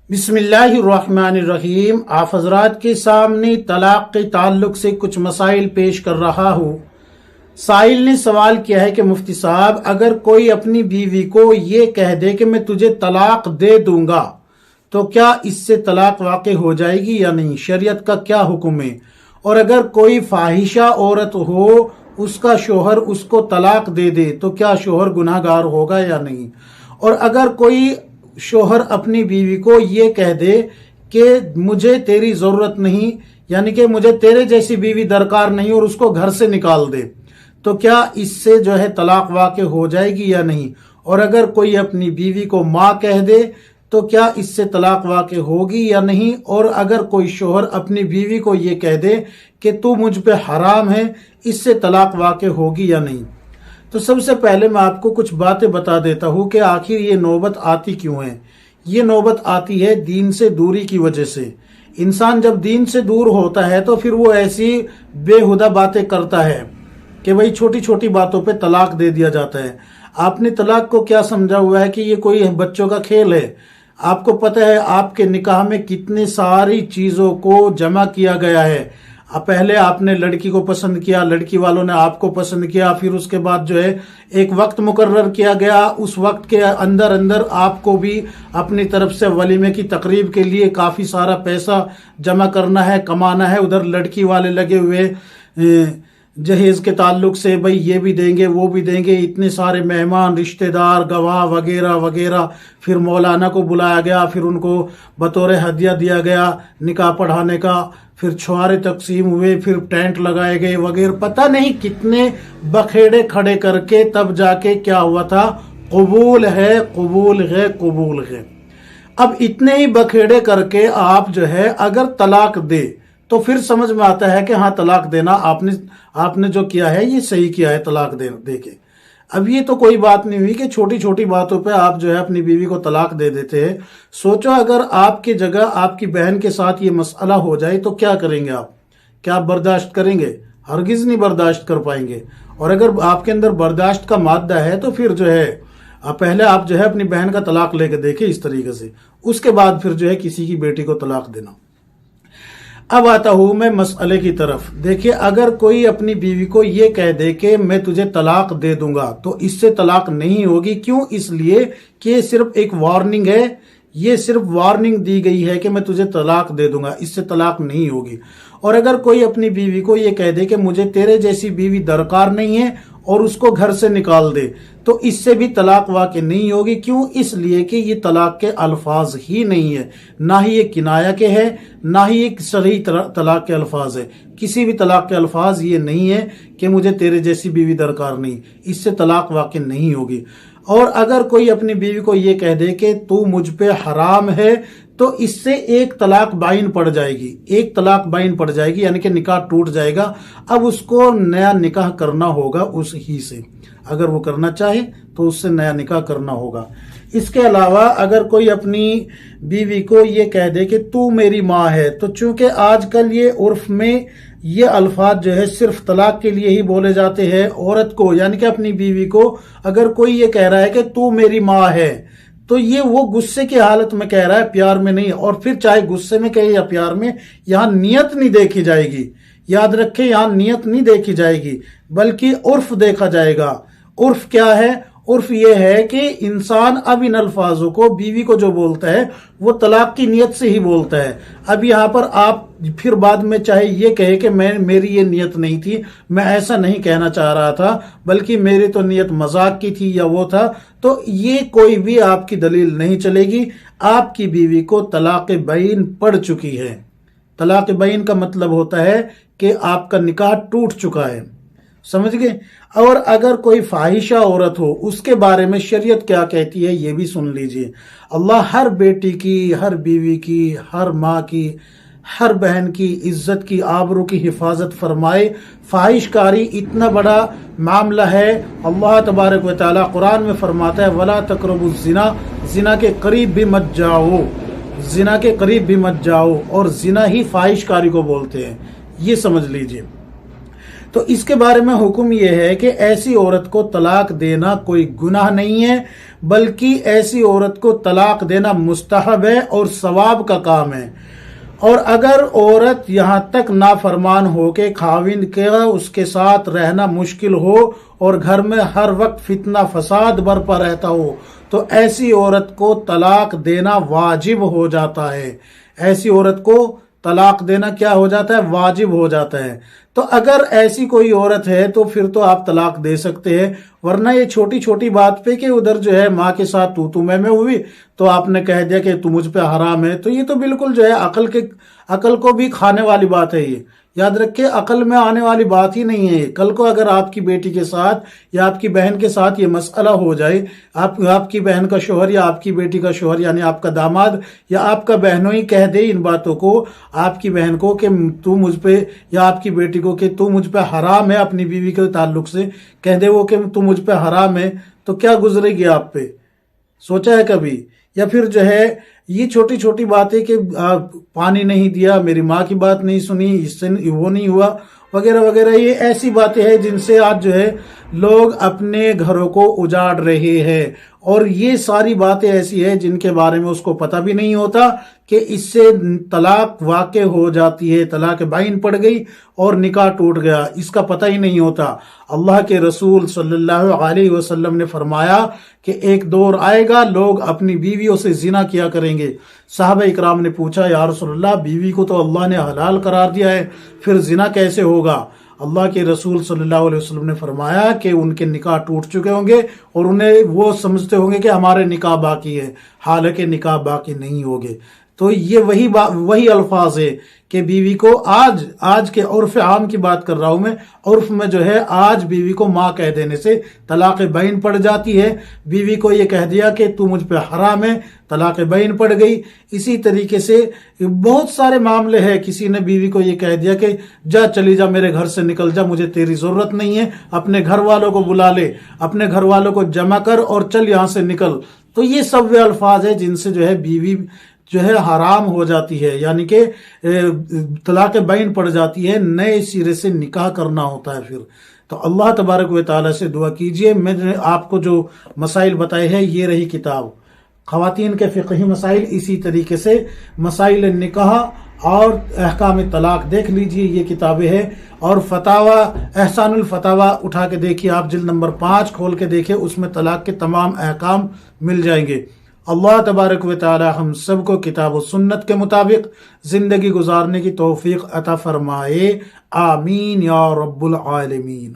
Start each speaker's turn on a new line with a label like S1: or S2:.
S1: बिस्मिल्लाहिर्रहमानिर्रहीम। आप हजरात के सामने तलाक के ताल्लुक से कुछ मसाइल पेश कर रहा हूँ। साइल ने सवाल किया है कि मुफ्ती साहब, अगर कोई अपनी बीवी को ये कह दे कि मैं तुझे तलाक दे दूंगा तो क्या इससे तलाक वाक़ई हो जाएगी या नहीं? शरीयत का क्या हुक्म है? और अगर कोई फाहिशा औरत हो, उसका शोहर उसको तलाक दे दे तो क्या शोहर गुनाहगार होगा या नहीं? और अगर कोई शोहर अपनी बीवी को ये कह दे कि मुझे तेरी जरूरत नहीं, यानी कि मुझे तेरे जैसी बीवी दरकार नहीं, और उसको घर से निकाल दे, तो क्या इससे जो है तलाक वाक़ई हो जाएगी या नहीं? और अगर कोई अपनी बीवी को माँ कह दे तो क्या इससे तलाक वाक़ई होगी या नहीं? और अगर कोई शोहर अपनी बीवी को ये कह दे कि तू मुझ पे हराम है, इससे तलाक वाक़ई होगी या नहीं? तो सबसे पहले मैं आपको कुछ बातें बता देता हूँ कि आखिर ये नौबत आती क्यों है। ये नौबत आती है दीन से दूरी की वजह से। इंसान जब दीन से दूर होता है तो फिर वो ऐसी बेहुदा बातें करता है कि भाई छोटी छोटी बातों पे तलाक दे दिया जाता है। आपने तलाक को क्या समझा हुआ है कि ये कोई बच्चों का खेल है। आपको पता है आपके निकाह में कितनी सारी चीजों को जमा किया गया है। पहले आपने लड़की को पसंद किया, लड़की वालों ने आपको पसंद किया, फिर उसके बाद जो है एक वक्त मुकर्रर किया गया। उस वक्त के अंदर अंदर आपको भी अपनी तरफ से वलीमे की तकरीब के लिए काफी सारा पैसा जमा करना है, कमाना है। उधर लड़की वाले लगे हुए जहेज के ताल्लुक से, भाई ये भी देंगे वो भी देंगे, इतने सारे मेहमान, रिश्तेदार, गवाह वगैरह वगैरह। फिर मौलाना को बुलाया गया, फिर उनको बतौर हदिया दिया गया निकाह पढ़ाने का, फिर छुआरे तकसीम हुए, फिर टेंट लगाए गए वगैरह। पता नहीं कितने बखेड़े खड़े करके तब जाके क्या हुआ था, कबूल है कबूल है कबूल है। अब इतने ही बखेड़े करके आप जो है अगर तलाक दे तो फिर समझ में आता है कि हाँ, तलाक देना आपने जो किया है ये सही किया है तलाक दे के। अब ये तो कोई बात नहीं हुई कि छोटी छोटी बातों पे आप जो है अपनी बीवी को तलाक दे देते हैं। सोचो अगर आपकी जगह आपकी बहन के साथ ये मसला हो जाए तो क्या करेंगे आप? क्या आप बर्दाश्त करेंगे? हरगिज नहीं बर्दाश्त कर पाएंगे। और अगर आपके अंदर बर्दाश्त का मादा है तो फिर जो है पहले आप जो है अपनी बहन का तलाक लेके देखें इस तरीके से, उसके बाद फिर जो है किसी की बेटी को तलाक देना। अब आता हूं मैं मसले की तरफ। देखिए, अगर कोई अपनी बीवी को ये कह दे कि मैं तुझे तलाक दे दूंगा तो इससे तलाक नहीं होगी। क्यों? इसलिए कि ये सिर्फ एक वार्निंग है। ये सिर्फ वार्निंग दी गई है कि मैं तुझे तलाक दे दूंगा, इससे तलाक नहीं होगी। और अगर कोई अपनी बीवी को ये कह दे कि मुझे तेरे जैसी बीवी दरकार नहीं है और उसको घर से निकाल दे, तो इससे भी तलाक वाक़ई नहीं होगी। क्यों? इसलिए कि ये तलाक के अल्फाज ही नहीं है, ना ही ये किनाया के है, ना ही एक सही तलाक के अल्फाज है। किसी भी तलाक के अल्फाज ये नहीं है कि मुझे तेरे जैसी बीवी दरकार नहीं, इससे तलाक वाक़ई नहीं होगी। और अगर कोई अपनी बीवी को ये कह दे कि तू मुझ पे हराम है, तो इससे एक तलाक बाइन पड़ जाएगी, एक तलाक बाइन पड़ जाएगी, यानी कि निकाह टूट जाएगा। अब उसको नया निकाह करना होगा उस ही से, अगर वो करना चाहे तो उससे नया निकाह करना होगा। इसके अलावा अगर कोई अपनी बीवी को ये कह दे कि तू मेरी माँ है, तो चूंकि आजकल ये उर्फ में ये अल्फाज जो है सिर्फ तलाक के लिए ही बोले जाते हैं। औरत को, यानी कि अपनी बीवी को अगर कोई ये कह रहा है कि तू मेरी माँ है, तो ये वो गुस्से की हालत में कह रहा है, प्यार में नहीं। और फिर चाहे गुस्से में कहे या प्यार में, यहाँ नियत नहीं देखी जाएगी। याद रखें, यहाँ नियत नहीं देखी जाएगी बल्कि उर्फ देखा जाएगा। उर्फ क्या है? उर्फ ये है कि इंसान अब इन अल्फाजों को बीवी को जो बोलता है वो तलाक की नियत से ही बोलता है। अब यहाँ पर आप फिर बाद में चाहे ये कहे कि मेरी ये नियत नहीं थी, मैं ऐसा नहीं कहना चाह रहा था, बल्कि मेरी तो नियत मजाक की थी या वो था, तो ये कोई भी आपकी दलील नहीं चलेगी। आपकी बीवी को तलाक बैन पड़ चुकी है। तलाक बैन का मतलब होता है कि आपका निकाह टूट चुका है, समझ गए। और अगर कोई फाहिशा औरत हो, उसके बारे में शरीयत क्या कहती है ये भी सुन लीजिए। अल्लाह हर बेटी की, हर बीवी की, हर माँ की, हर बहन की इज्जत की, आबरू की हिफाजत फरमाए। फाहिशकारी इतना बड़ा मामला है। अल्लाह तबारक व तआला कुरान में फरमाता है, वला तक़रबुज़ ज़िना, जिना के करीब भी मत जाओ, जिना के करीब भी मत जाओ। और जिना ही फाहिशकारी को बोलते हैं, ये समझ लीजिए। تو اس کے بارے میں حکم یہ ہے کہ ایسی عورت کو طلاق دینا کوئی گناہ نہیں ہے، بلکہ ایسی عورت کو طلاق دینا مستحب ہے اور ثواب کا کام ہے۔ اور اگر عورت یہاں تک نافرمان ہو کہ خاوند کا اس کے ساتھ رہنا مشکل ہو اور گھر میں ہر وقت فتنہ فساد برپا رہتا ہو تو ایسی عورت کو طلاق دینا واجب ہو جاتا ہے۔ ایسی عورت کو طلاق دینا کیا ہو جاتا ہے؟ واجب ہو جاتا ہے۔ تو اگر ایسی کوئی عورت ہے تو پھر تو آپ طلاق دے سکتے ہیں، ورنہ یہ چھوٹی چھوٹی بات پہ کہ ادھر جو ہے ماں کے ساتھ تو میں ہوئی تو آپ نے کہہ دیا کہ تو مجھ پہ حرام ہے، تو یہ تو بالکل جو ہے عقل کو بھی کھانے والی بات ہے۔ یہ یاد رکھے، عقل میں آنے والی بات ہی نہیں ہے۔ کل کو اگر آپ کی بیٹی کے ساتھ یا آپ کی بہن کے ساتھ یہ مسئلہ ہو جائے، آپ کی بہن کا شوہر یا آپ کی بیٹی کا شوہر یعنی آپ کا داماد یا آپ کا بہنوں ہی کہہ دے ان باتوں کو آپ کی بہن کو کہ تو مجھ پہ، یا آپ کی بیٹی کو کہ تو مجھ پہ حرام ہے، اپنی بیوی کے تعلق سے کہہ دے وہ کہ تو مجھ پہ حرام ہے، تو کیا گزرے گی آپ پہ؟ سوچا ہے کبھی؟ یا پھر جو ہے یہ چھوٹی چھوٹی باتیں کہ پانی نہیں دیا، میری ماں کی بات نہیں سنی، اس سے وہ نہیں ہوا وغیرہ وغیرہ، یہ ایسی باتیں ہیں جن سے آج جو ہے لوگ اپنے گھروں کو اجاڑ رہے ہیں۔ اور یہ ساری باتیں ایسی ہیں جن کے بارے میں اس کو پتہ بھی نہیں ہوتا کہ اس سے طلاق واقع ہو جاتی ہے، طلاق بائن پڑ گئی اور نکاح ٹوٹ گیا، اس کا پتہ ہی نہیں ہوتا۔ اللہ کے رسول صلی اللہ علیہ وسلم نے فرمایا کہ ایک دور آئے گا لوگ اپنی بیویوں سے زنا کیا کریں گے۔ صحابہ اکرام نے پوچھا یا رسول اللہ، بیوی کو تو اللہ نے حلال قرار دیا ہے، پھر زنا کیسے ہوگا؟ اللہ کے رسول صلی اللہ علیہ وسلم نے فرمایا کہ ان کے نکاح ٹوٹ چکے ہوں گے اور انہیں وہ سمجھتے ہوں گے کہ ہمارے نکاح باقی ہے، حالانکہ نکاح باقی نہیں ہوگے۔ تو یہ وہی الفاظ ہے کہ بیوی کو آج کے عرف عام کی بات کر رہا ہوں میں، عرف میں جو ہے آج بیوی کو ماں کہہ دینے سے طلاق بین پڑ جاتی ہے۔ بیوی کو یہ کہہ دیا کہ تو مجھ پہ حرام ہے، طلاق بین پڑ گئی۔ اسی طریقے سے بہت سارے معاملے ہیں، کسی نے بیوی کو یہ کہہ دیا کہ جا چلی جا، میرے گھر سے نکل جا، مجھے تیری ضرورت نہیں ہے، اپنے گھر والوں کو بلا لے، اپنے گھر والوں کو جمع کر اور چل یہاں سے نکل۔ تو یہ سب وہ الفاظ ہیں جن سے جو ہے بیوی جو ہے حرام ہو جاتی ہے، یعنی کہ طلاق بین پڑ جاتی ہے، نئے سرے سے نکاح کرنا ہوتا ہے پھر۔ تو اللہ تبارک و تعالیٰ سے دعا کیجئے۔ میں نے آپ کو جو مسائل بتائے ہیں یہ رہی کتاب خواتین کے فقہی مسائل، اسی طریقے سے مسائل نکاح اور احکام طلاق دیکھ لیجئے، یہ کتابیں ہیں۔ اور فتاوی احسان الفتاوی اٹھا کے دیکھیے آپ، جلد نمبر 5 کھول کے دیکھیں، اس میں طلاق کے تمام احکام مل جائیں گے۔ اللہ تبارک و تعالی ہم سب کو کتاب و سنت کے مطابق زندگی گزارنے کی توفیق عطا فرمائے، آمین یا رب العالمین۔